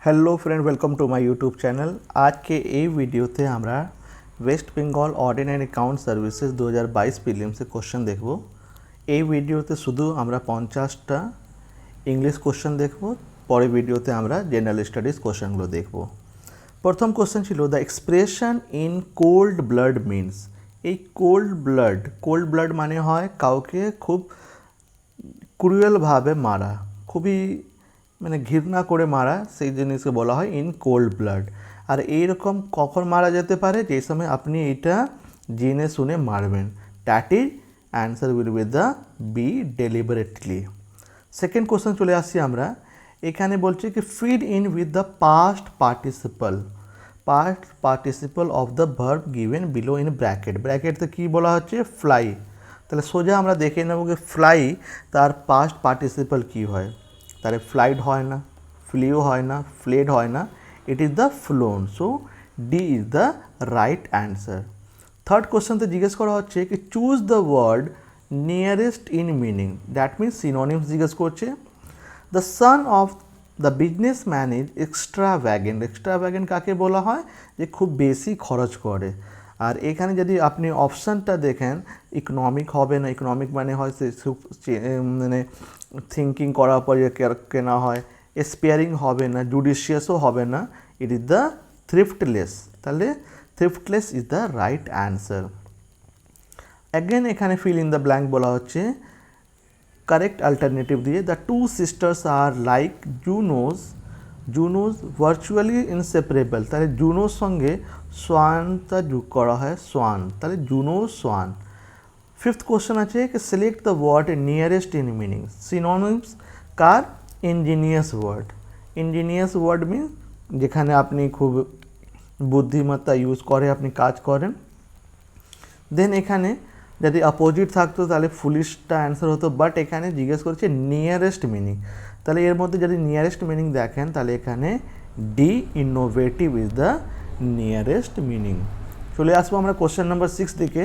Hello friend, welcome to my YouTube channel. আজকে এই ভিডিওতে আমরা West Bengal ordinary account services 2022 প্রিলিমসে কোশ্চেন দেখব। এই ভিডিওতে শুধু আমরা 50টা ইংলিশ কোশ্চেন দেখব, পরের ভিডিওতে আমরা জেনারেল স্টাডিজ কোশ্চেনগুলো দেখব। প্রথম কোশ্চেন ছিল the expression in cold blood means. এই কোল্ড ব্লাড মানে হয় কাউকে খুব ক্রুয়েলভাবে মারা, খুবই মানে ঘৃণা করে মারা, সেই জিনিসকে বলা হয় ইন কোল্ড ব্লাড। আর এইরকম কখন মারা যেতে পারে, যে সময় আপনি এটা জেনে শুনে মারবেন। That is answer will be the B deliberately. Second question চলে আসছি আমরা। এখানে বলছে কি fill in with the past participle of the verb given below in ব্র্যাকেটতে কী বলা হচ্ছে? ফ্লাই। তাহলে সোজা আমরা দেখে নেব যে ফ্লাই তার পাস্ট পার্টিসিপল কী হয়। তাহলে ফ্লাইড হয় না, ফ্লিউ হয় না, ফ্লেড হয় না, it is the flown. So D is the right answer. Third কোশ্চেনতে জিজ্ঞেস করা হচ্ছে কি choose the word nearest in meaning. That means synonyms জিজ্ঞেস করছে। The son of the businessman is extravagant কাকে বলা হয়? যে খুব বেশি খরচ করে। আর এখানে যদি আপনি অপশানটা দেখেন, ইকোনমিক হবে না, ইকোনমিক মানে হয় মানে থিঙ্কিং করার পর কেনা হয়। স্পেয়ারিং হবে না, জুডিশিয়াসও হবে না, ইট ইজ দ্য থ্রিফটলেস। তাহলে thriftless is the right answer. Again এখানে ফিল ইন দ্য ব্ল্যাঙ্ক বলা হচ্ছে কারেক্ট অল্টারনেটিভ দিয়ে। The two sisters are like Juno's virtually inseparable. তাহলে জুনোর সঙ্গে সোয়ানটা যোগ করা হয়, সোয়ান, তাহলে জুনো সোয়ান। ফিফথ কোশ্চেন আছে কি select the word nearest in meaning. Synonyms কার? ইঞ্জিনিয়াস ওয়ার্ড মিন যেখানে আপনি খুব বুদ্ধিমত্তা ইউজ করে আপনি কাজ করেন। দেন এখানে যদি অপোজিট থাকতো তাহলে ফুলিশটা অ্যান্সার হতো, বাট এখানে জিজ্ঞেস করছে নিয়ারেস্ট মিনিং। তাহলে এর মধ্যে যদি নিয়ারেস্ট মিনিং দেখেন তাহলে এখানে D innovative is the nearest meaning. চলে আসবো আমরা কোশ্চেন নাম্বার 6 দিকে।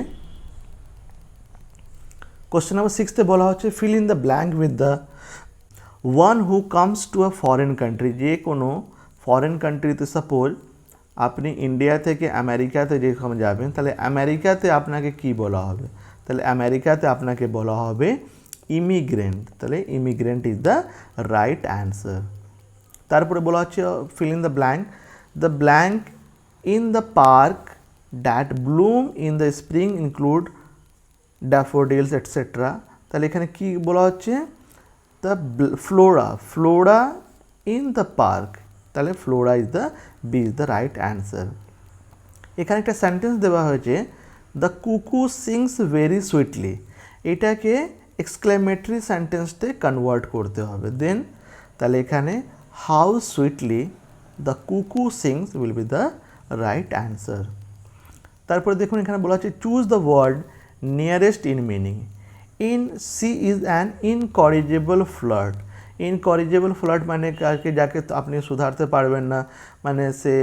কোশ্চেন নাম্বার 6-তে বলা হচ্ছে fill in the blank with the one who comes to a foreign country. যে কোনো ফরেন কান্ট্রিতে সাপোজ আপনি ইন্ডিয়া থেকে আমেরিকাতে যেরকম যাবেন, তাহলে আমেরিকাতে আপনাকে কি বলা হবে? তাহলে আমেরিকাতে আপনাকে বলা হবে ইমিগ্রেন্ট। তাহলে immigrant is the right answer. তারপরে বলা হচ্ছে fill in the blank in the park that bloom in the spring include daffodils etcetera. তাহলে এখানে কি বলা হচ্ছে? The flora in the park. তাহলে flora is the B is the right answer. এখানে একটা সেন্টেন্স দেওয়া হয়েছে the cuckoo sings very sweetly. এটাকে এক্সক্লেমেটরি সেন্টেন্সতে কনভার্ট করতে হবে। দেন তাহলে এখানে how sweetly the cuckoo sings will be the right answer. তারপরে দেখুন এখানে বলা হচ্ছে choose the word nearest in meaning. She is an incorrigible flirt মানে যাকে আপনি সুধারতে পারবেন না, মানে সে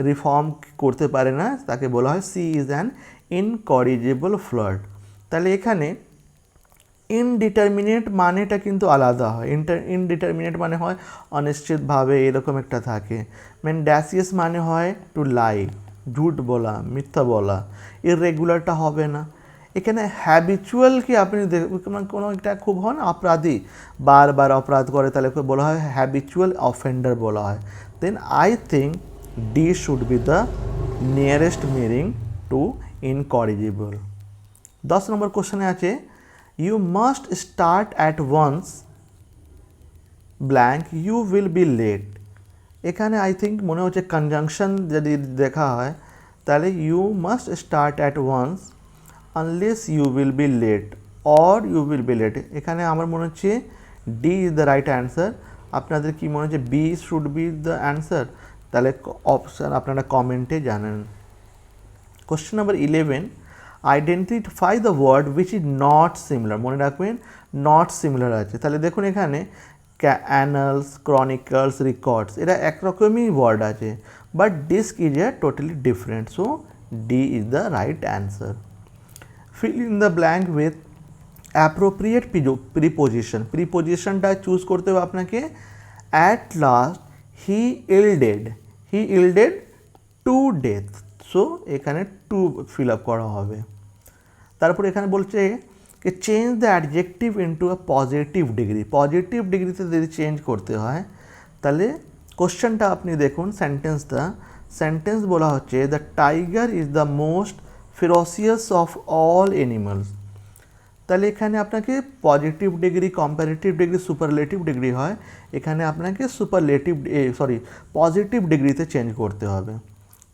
রিফর্ম করতে পারে না, তাকে বলা হয় C is an incorrigible flirt. তাহলে এখানে ইনডিটারমিনেট মানেটা কিন্তু আলাদা হয়। ইনডিটারমিনেট মানে হয় অনিশ্চিতভাবে এরকম একটা থাকে। মেন্ডাসিয়াস মানে হয় টু লাই, ঝুট বলা, মিথ্যা বলা। ইররেগুলারটা হবে না। এখানে হ্যাবিচুয়াল কি আপনি কোনো একটা খুব হন অপরাধী, বারবার অপরাধ করে, তাহলে বলা হয় হ্যাবিচুয়াল অফেন্ডার বলা হয়। Then I think D should be the nearest meaning to incorrigible. 10 number কোশ্চেনে আছে you must start at once blank you will be late. এখানে আই থিঙ্ক মনে হচ্ছে কনজাংশন যদি দেখা হয় তাহলে you must start at once unless you will be late or you will be late. এখানে আমার মনে হচ্ছে D is the right answer. আপনাদের কি মনে হচ্ছে B should be the answer? তাহলে অপশান আপনারা কমেন্টে জানান। Question number 11 identify the word which is not similar. মনে রাখবেন নট সিমিলার আছে। তাহলে দেখুন এখানে অ্যানালস, ক্রনিকলস, রেকর্ডস এরা একরকমই ওয়ার্ড আছে, but disc is a totally different. So D is the right answer. Fill in the blank with appropriate প্রিপোজিশনটা চুজ করতে হবে আপনাকে। At last he yielded to death, so এখানে টু ফিল আপ করা হবে। তারপর এখানে বলছে যে change the adjective into a positive degree, positive ডিগ্রিতে যদি চেঞ্জ করতে হয় তাহলে কোশ্চেনটা আপনি দেখুন, সেন্টেন্স বলা হচ্ছে the tiger is the most ফেরোসিয়াস of all animals. তাহলে এখানে আপনাকে positive degree, comparative degree, superlative degree হয়, এখানে আপনাকে পজিটিভ ডিগ্রিতে চেঞ্জ করতে হবে।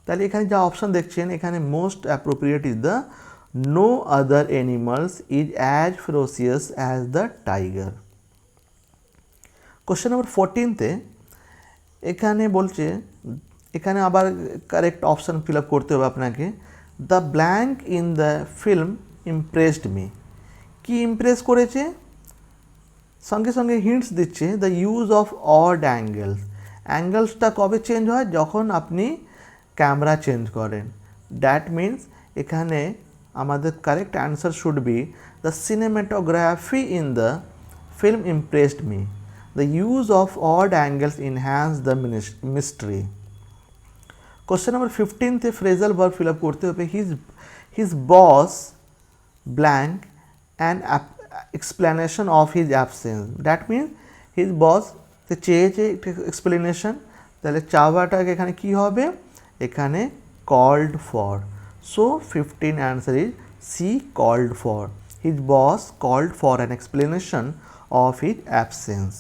তাহলে এখানে যা অপশান দেখছেন, এখানে most appropriate is the no other animals is as ferocious as the tiger. Question number 14-তে এখানে বলছে, এখানে আবার কারেক্ট অপশান ফিল আপ করতে হবে আপনাকে। The blank in the film impressed me, কি ইমপ্রেস করেছে? সঙ্গে সঙ্গে হিন্টস দিচ্ছে the use of odd angles, অ্যাঙ্গেলসটা কবে চেঞ্জ হয়? যখন আপনি ক্যামেরা চেঞ্জ করেন। দ্যাট মিন্স এখানে আমাদের correct answer should be the cinematography in the film impressed me, the use of odd angles enhance the mystery. Question number 15-তে phrasal verb fill up করতে হবে। His boss blank and explanation of his absence, that means his boss চেয়েছে explanation, তাহলে চাওয়াটাকে এখানে কি হবে? এখানে called for, so 15 answer is C, called for. His boss called for an explanation of his absence.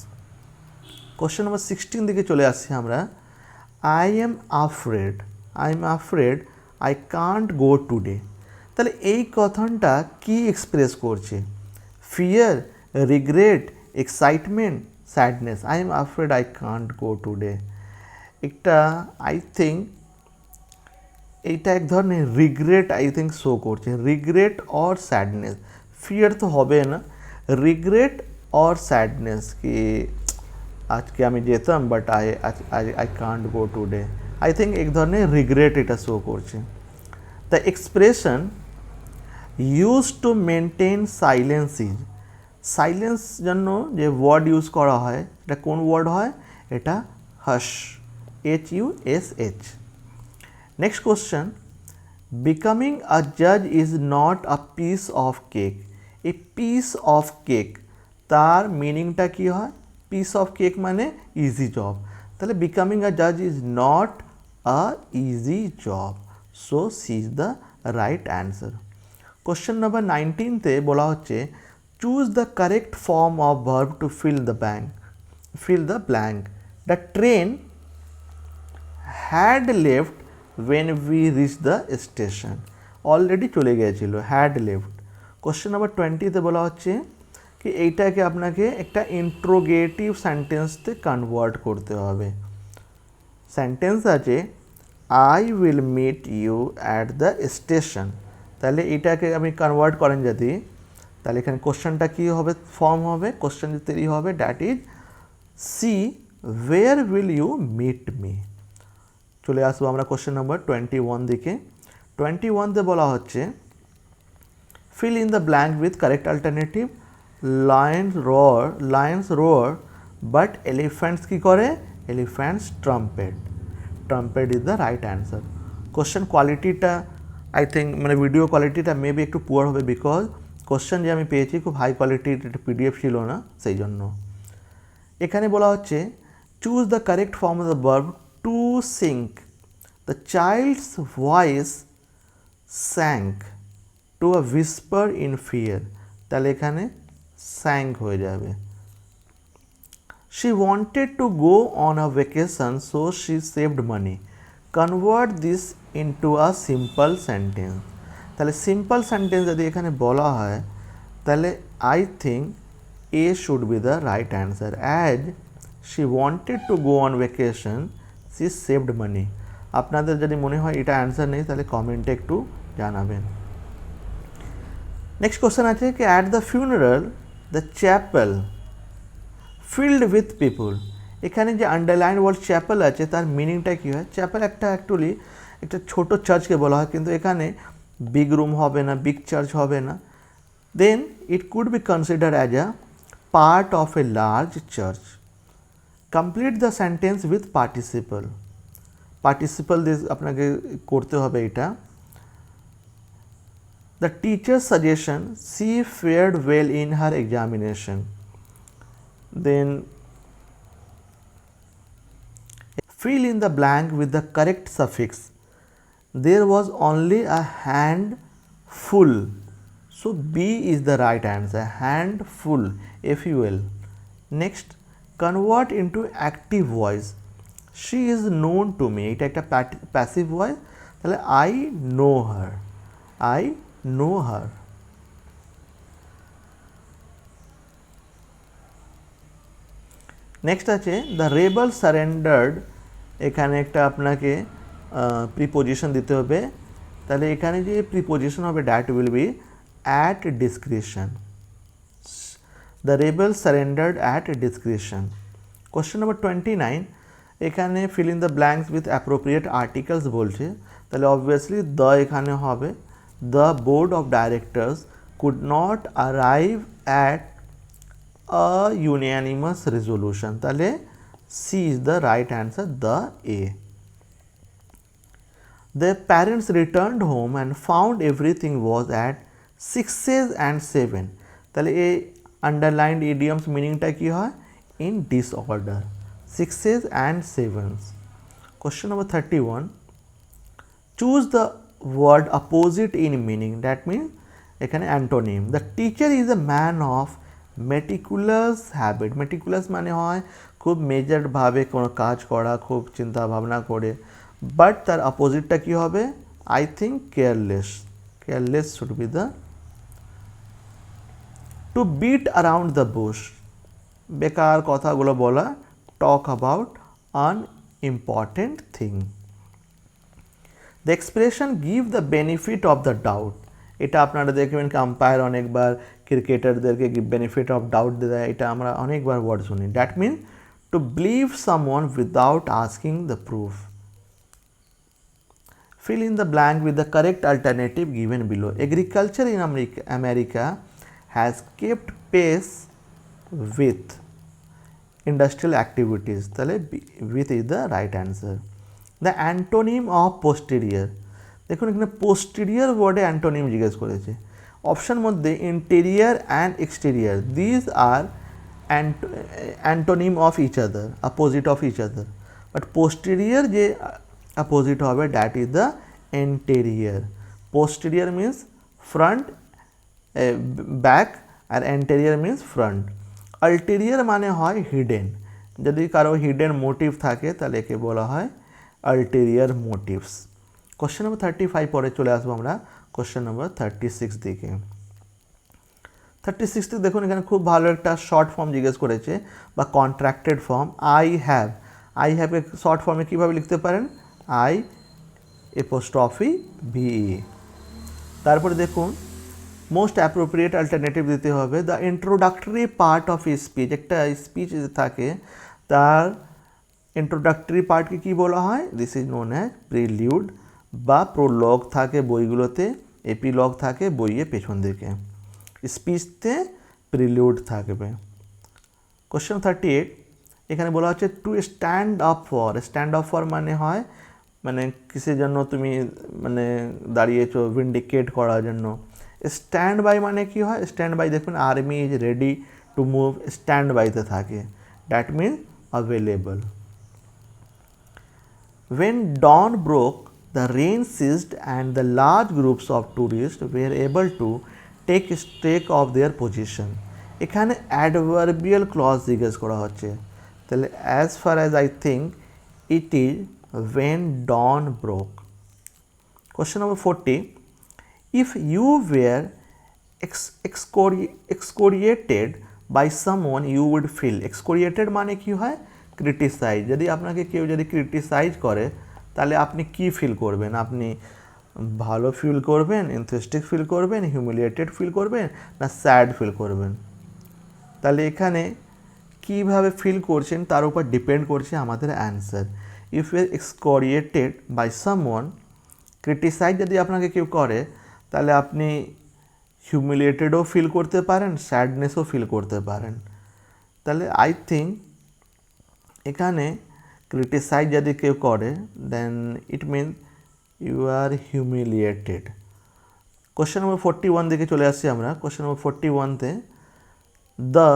Question number 16 দিকে চলে আসছি আমরা। I am afraid I can't go today, তাহলে এই কথাটা কি এক্সপ্রেস করছে? Fear, regret, excitement, sadness. I am afraid I can't go today, একটা আই থিঙ্ক এইটা এক ধরনের রিগ্রেট শো করছে, রিগ্রেট অর স্যাডনেস। ফিয়ার তো হবে না, রিগ্রেট অর স্যাডনেস, কি আজকে আমি যেতাম but I can't go today, I think এক ধরনের রিগ্রেট এটা শো করছে। The expression use to maintain silence is, silence জন্য যে ওয়ার্ড ইউজ করা হয় এটা কোন ওয়ার্ড হয়? এটা hush, HUSH। Next question, becoming a জাজ is not a piece of cake, এই পিস অফ কেক তার মিনিংটা কি হয়? পিস অফ কেক মানে ইজি জব, তাহলে বিকামিং আ জাজ is not a easy job, so C is the right answer. Question number 19-তে বলা হচ্ছে choose the correct form of verb to fill the blank. The train had left when we reach the station, already চলে গিয়েছিল, had left. Question number 20-তে বলা হচ্ছে কি এইটাকে আপনাকে একটা ইন্ট্রোগেটিভ সেন্টেন্সতে কনভার্ট করতে হবে। সেন্টেন্স আছে I will meet you at the station, তাহলে এটাকে আমি কনভার্ট করেন যদি, তাহলে এখানে কোশ্চেনটা কী হবে? ফর্ম হবে, কোশ্চেন তৈরি হবে, that is C, where will you meet me. চলে আসবো আমরা কোশ্চেন নাম্বার 21 দিকে। 21-তে বলা হচ্ছে fill in the blank with correct alternative. Lions রোয়ার বাট এলিফ্যান্টস কী করে? Elephants trumpet is the right answer. Question কোয়ালিটিটা আই থিঙ্ক মানে ভিডিও কোয়ালিটিটা মেবি একটু পুয়ার হবে, বিকজ কোশ্চেন যে আমি পেয়েছি খুব হাই কোয়ালিটির, একটা PDF ছিল না, সেই জন্য। এখানে বলা হচ্ছে choose the correct form of the verb to sink. The child's voice sank to a whisper in fear, তাহলে এখানে স্যাঙ্ক হয়ে যাবে। She wanted to go on a vacation so she saved money. Convert this into a simple sentence, তাহলে simple sentence যদি এখানে বলা হয় তাহলে I think A should be the right answer. As she wanted to go on vacation she saved মানি। আপনাদের যদি মনে হয় এটা অ্যান্সার নেই তাহলে কমেন্টে একটু জানাবেন। নেক্সট কোশ্চেন আছে কি at the funeral the chapel filled with people. এখানে যে আন্ডারলাইন ওয়ার্ড চ্যাপেল আছে তার মিনিংটা কী হয়? চ্যাপেল অ্যাকচুয়ালি একটা ছোটো চার্চকে বলা হয়, কিন্তু এখানে বিগ রুম হবে না, বিগ চার্চ হবে না। then it could be considered as a part of a large church. Complete the sentence with participle. Participle দিয়ে আপনাকে করতে হবে এটা। The teacher suggestion, she fared well in her examination. Then fill in the blank with the correct suffix. There was only a handful. So B is the right answer. Handful. F-U-L. Next, convert into active voice. She is known to me. এটা একটা passive voice. তাহলে I know her. I know her. Next আছে the rebel surrendered. এখানে একটা আপনাকে preposition দিতে হবে। তাহলে এখানে যে প্রিপোজিশন হবে that will be at discretion. The rebel surrendered at discretion. Question number 29, এখানে fill in the blanks with appropriate articles বলছে। তাহলে অবভিয়াসলি দ্য এখানে হবে। The board of directors could not arrive at a unanimous resolution. তাহলে C is the right answer, the A. The parents returned home and found everything was at 6s and 7. তাহলে এই underlined idioms meaningটা কি হয়? In disorder. 6s and 7s. Question number 31. Choose the word opposite in meaning. That means এখানে antonym. The teacher is a man of meticulous habit. Meticulous মানে হয় খুব মেজার্ডভাবে কোনো কাজ করা, খুব চিন্তা ভাবনা করে। বাট তার অপোজিটটা কী হবে? I think careless. Careless should be the. To beat around the bush, বেকার কথাগুলো বলা। Talk about unimportant thing. The expression give the benefit of the doubt. এটা আপনারা দেখবেন আম্পায়ার অনেকবার ক্রিকেটারদেরকে বেনিফিট অফ ডাউট দেয়। এটা আমরা অনেকবার ওয়ার্ড শুনি। That mean to believe someone without asking the proof. fill in the blank with the correct alternative given below. Agriculture in America has kept pace with industrial activities. তাহলে with is the right answer. The antonym of posterior. দেখুন এখানে posterior ওয়ার্ডে antonym জিজ্ঞেস করেছে। Option মধ্যে interior and exterior, these are antonym of each other, opposite of each other. But posterior যে opposite হবে that is the anterior. Posterior means front back আর anterior means front. Ulterior মানে হয় hidden. যদি কারো হিডেন মোটিভ থাকে তাহলে একে বলা হয় আল্টেরিয়ার মোটিভস। কোশ্চেন নম্বর 35 পরে চলে আসবো আমরা কোশ্চেন নম্বর 36 দিকে। 36 দেখুন এখানে খুব ভালো একটা শর্ট ফর্ম জিজ্ঞেস করেছে বা contracted form. I have. I হ্যাভকে শর্ট ফর্মে কীভাবে লিখতে পারেন? I apostrophe V E. তারপরে দেখুন মোস্ট অ্যাপ্রোপ্রিয়েট অল্টারনেটিভ দিতে হবে। The introductory part of a speech, একটা স্পিচ থাকে তার ইন্ট্রোডাক্টরি পার্টকে কী বলা হয়? This is known as prelude বা প্রোলগ থাকে বইগুলোতে, এপিলগ থাকে বইয়ে পেছন দিকে, স্পিচতে প্রিলিউড থাকবে। কোশ্চেন 38 এখানে বলা হচ্ছে to stand up for. Stand up for মানে হয় মানে কিসের জন্য তুমি মানে দাঁড়িয়েছো, ভিন্ডিকেট করার জন্য। স্ট্যান্ড বাই মানে কি হয়? স্ট্যান্ড বাই দেখুন army is ready to move, stand বাইতে থাকে, that means available. When dawn broke, the rain ceased and the large groups of tourists were able to take stock of their position. এখানে adverbial clause জিজ্ঞেস করা হচ্ছে। তাহলে as far as I think it is when dawn broke. Question number 40. If you were excoriated by someone you would feel. excoriated মানে কি হয়? Criticise. যদি আপনাকে কেউ যদি ক্রিটিসাইজ করে তাহলে আপনি কি ফিল করবেন? আপনি ভালো ফিল করবেন, এনথুজিয়াস্টিক ফিল করবেন, হিউমিলিয়েটেড ফিল করবেন, না স্যাড ফিল করবেন? তাহলে এখানে কীভাবে ফিল করছেন তার উপর ডিপেন্ড করছে আমাদের answer. If you are excoriated by someone, criticise যদি আপনাকে কেউ করে তাহলে আপনি হিউমিলিয়েটেডও ফিল করতে পারেন, স্যাডনেসও ফিল করতে পারেন। তাহলে আই থিঙ্ক এখানে ক্রিটিসাইজ যদি কেউ করে then it mean you are humiliated. Question number 41 দিকে চলে আসছি আমরা। কোশ্চেন নম্বর 41তে the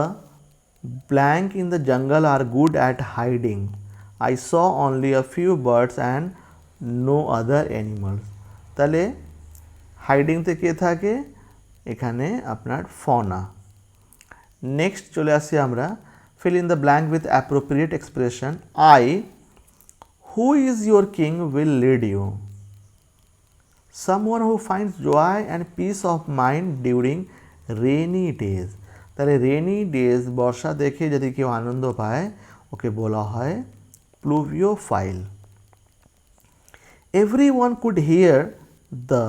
blank in the jungle are good at hiding, I saw only a few birds and no other animals. তাহলে হাইডিংতে কে থাকে, এখানে আপনার ফনা। নেক্সট চলে আসছি আমরা, fill in the blank with appropriate expression. I, who is your king, will lead you. Someone who finds joy and peace of mind during rainy days. তাহলে rainy days, বর্ষা দেখে যদি কেউ আনন্দ পায় ওকে বলা হয় pluviophile. Everyone could hear the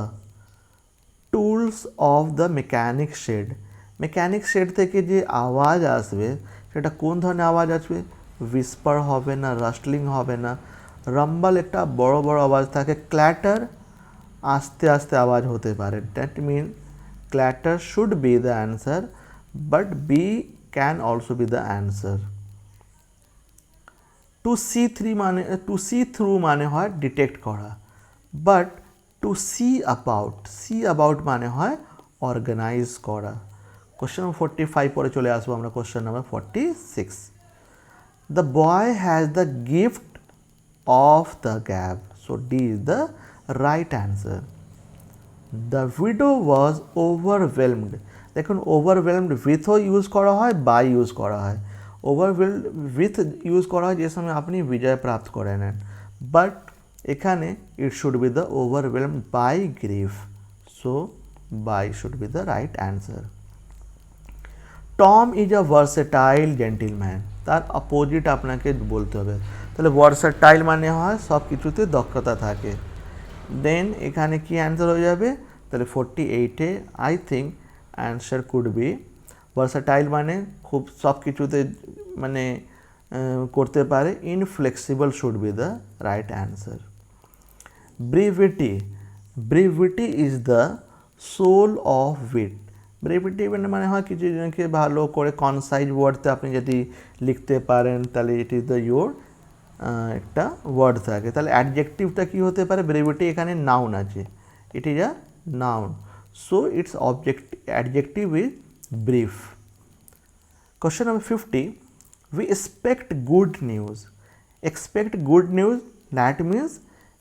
tools of the mechanic shed. Mechanic shed থেকে যে আওয়াজ আসবে সেটা কোন ধরনের আওয়াজ আসবে, উইসপার হবে না, রাস্টলিং হবে না, রাম্বল একটা বড় বড় আওয়াজ থাকে, ক্ল্যাটার আস্তে আস্তে আওয়াজ হতে পারে। That mean clatter should be the answer, but B can also be the answer. To see through মানে হয় ডিটেক্ট করা, বাট টু সি অ্যাবাউট মানে হয় অর্গানাইজ করা। কোশ্চেন নম্বর 45 পরে চলে আসবো আমরা question number 46। The boy has the gift of the gab, so D is the right answer. The widow was overwhelmed, দেখুন ওভারওয়েলমড উইথও ইউজ করা হয়, বাই ইউজ করা হয়। ওভারওয়েলমড উইথ ইউজ করা হয় যে সময় আপনি বিজয় প্রাপ্ত করে নেন, বাট এখানে it should be the overwhelmed by grief, so B should be the right answer. Tom is a versatile gentleman, তার অপোজিট আপনাকে বলতে হবে। তাহলে ভার্সেটাইল মানে হয় সব কিছুতে দক্ষতা থাকে। দেন এখানে কি অ্যান্সার হয়ে যাবে, তাহলে 48-এ I think answer could be versatile মানে খুব সব কিছুতে মানে করতে পারে, inflexible should be the right answer. Brevity is the soul of wit, brevity মানে হয় কিছু জনকে ভালো করে কনসাইজ ওয়ার্ডতে আপনি যদি লিখতে পারেন তাহলে ইট ইজ দ্য ইয়োর একটা ওয়ার্ড থাকে। তাহলে অ্যাডজেক্টিভটা কী হতে পারে, ব্রেভিটি এখানে নাউন আছে, it is a noun, so it's adjective is brief. Question number 50, we expect good news. Expect good news that means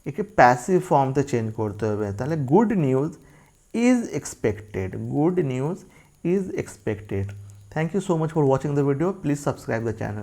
একে প্যাসিভ ফর্মতে চেঞ্জ করতে হবে। তাহলে good news is expected, good news is expected. Thank you so much for watching the video. Please subscribe the channel.